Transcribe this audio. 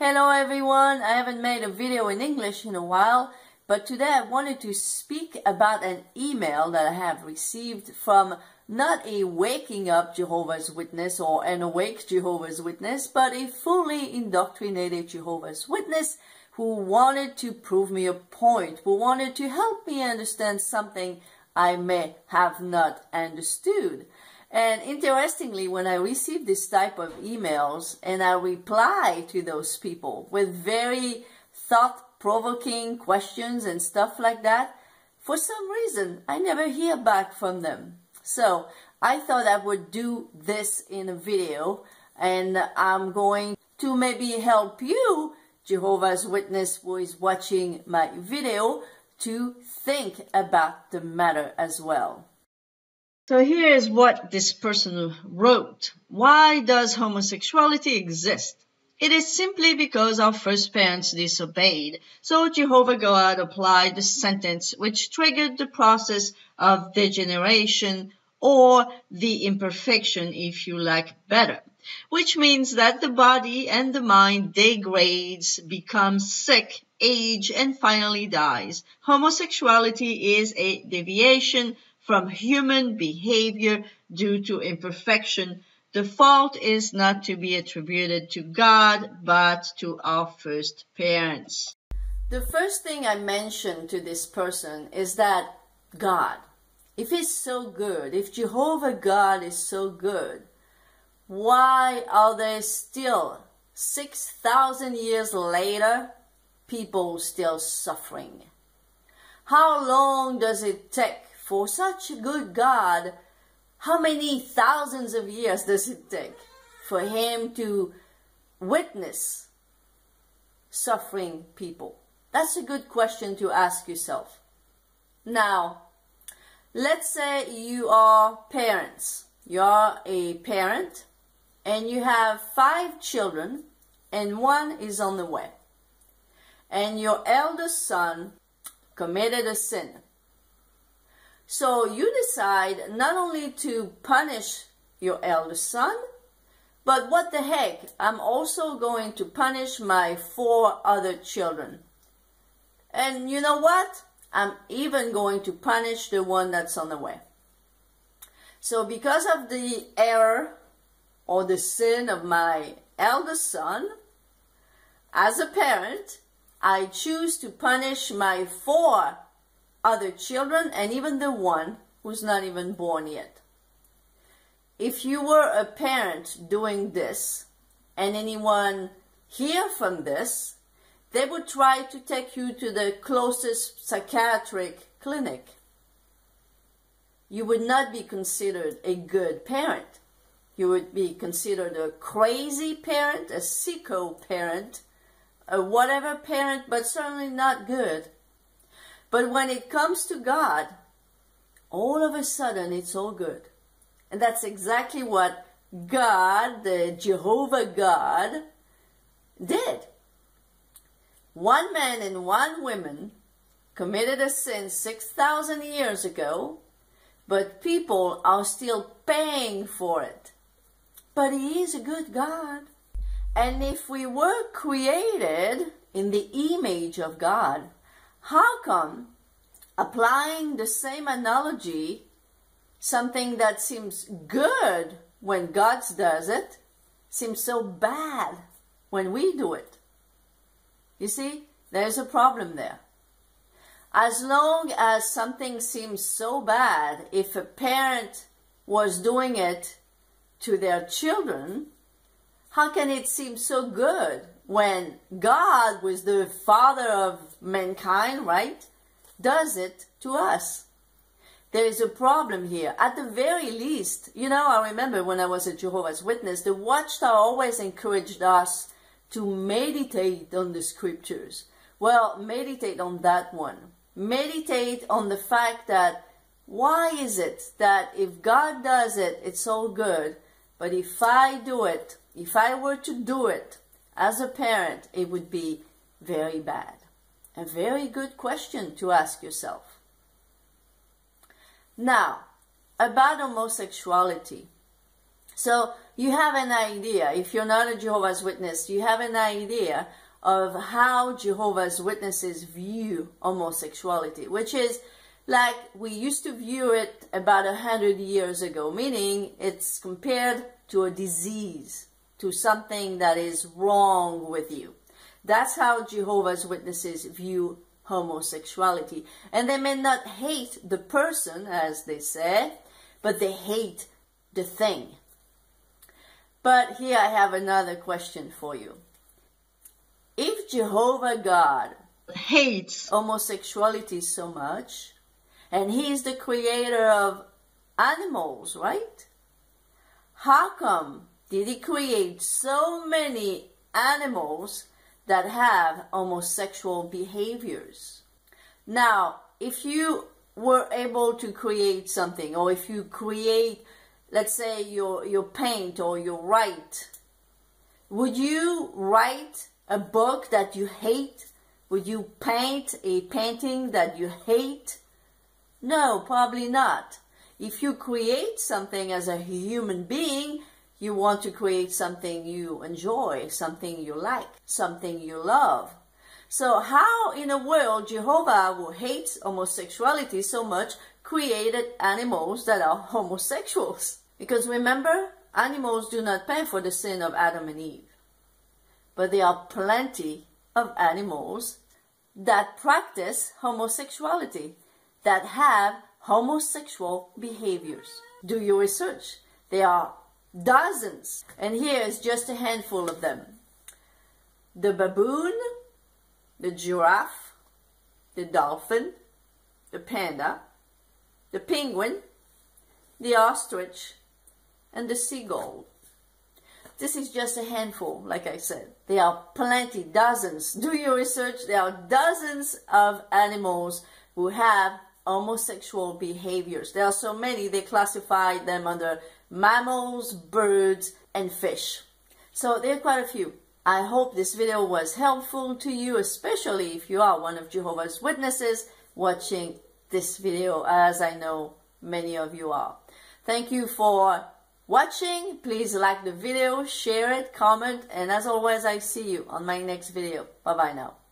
Hello everyone, I haven't made a video in English in a while, but today I wanted to speak about an email that I have received from not a waking up Jehovah's Witness or an awake Jehovah's Witness, but a fully indoctrinated Jehovah's Witness who wanted to prove me a point, who wanted to help me understand something I may have not understood. And interestingly, when I receive this type of emails and I reply to those people with very thought-provoking questions and stuff like that, for some reason, I never hear back from them. So I thought I would do this in a video, and I'm going to maybe help you, Jehovah's Witness who is watching my video, to think about the matter as well. So here is what this person wrote. Why does homosexuality exist? It is simply because our first parents disobeyed. So Jehovah God applied the sentence which triggered the process of degeneration, or the imperfection if you like better, which means that the body and the mind degrades, becomes sick, age, and finally dies. Homosexuality is a deviation from human behavior due to imperfection. The fault is not to be attributed to God, but to our first parents. The first thing I mentioned to this person is that God, if He's so good, if Jehovah God is so good, why are there still 6,000 years later people still suffering? How long does it take for such a good God? How many thousands of years does it take for Him to witness suffering people? That's a good question to ask yourself. Now, let's say you are parents. You're a parent and you have 5 children and one is on the way. And your eldest son committed a sin. So you decide not only to punish your eldest son, but what the heck, I'm also going to punish my 4 other children. And you know what? I'm even going to punish the one that's on the way. So because of the error or the sin of my eldest son, as a parent, I choose to punish my 4 other children and even the one who's not even born yet. If you were a parent doing this and anyone hear from this, they would try to take you to the closest psychiatric clinic. You would not be considered a good parent. You would be considered a crazy parent, a sicko parent, a whatever parent, but certainly not good. But when it comes to God, all of a sudden it's all good. And that's exactly what God, the Jehovah God, did. 1 man and 1 woman committed a sin 6,000 years ago, but people are still paying for it. But He is a good God. And if we were created in the image of God, how come, applying the same analogy, something that seems good when God does it, seems so bad when we do it? You see, there's a problem there. As long as something seems so bad, if a parent was doing it to their children, how can it seem so good when God, who is the Father of mankind, right, does it to us? There is a problem here. At the very least, you know, I remember when I was a Jehovah's Witness, the Watchtower always encouraged us to meditate on the scriptures. Well, meditate on that one. Meditate on the fact that why is it that if God does it, it's all good, but if I do it, if I were to do it as a parent, it would be very bad. A very good question to ask yourself. Now, about homosexuality. So you have an idea, if you're not a Jehovah's Witness, you have an idea of how Jehovah's Witnesses view homosexuality, which is like we used to view it about 100 years ago, meaning it's compared to a disease, to something that is wrong with you. That's how Jehovah's Witnesses view homosexuality. And they may not hate the person, as they say, but they hate the thing. But here I have another question for you. If Jehovah God hates homosexuality so much, and He is the creator of animals, right? How come did He create so many animals that have homosexual behaviors? Now, if you were able to create something, or if you create, let's say, your paint or your write, would you write a book that you hate? Would you paint a painting that you hate? No, probably not. If you create something as a human being, you want to create something you enjoy, something you like, something you love. So how in a world Jehovah, who hates homosexuality so much, created animals that are homosexuals? Because remember, animals do not pay for the sin of Adam and Eve. But there are plenty of animals that practice homosexuality, that have homosexual behaviors. Do your research. There are dozens, and here is just a handful of them. The baboon, the giraffe, the dolphin, the panda, the penguin, the ostrich, and the seagull. This is just a handful, like I said. There are plenty, dozens. Do your research. There are dozens of animals who have homosexual behaviors. There are so many, they classify them under mammals, birds, and fish. So there are quite a few. I hope this video was helpful to you, especially if you are one of Jehovah's Witnesses watching this video, as I know many of you are. Thank you for watching. Please like the video, share it, comment, and as always, I see you on my next video. Bye-bye now.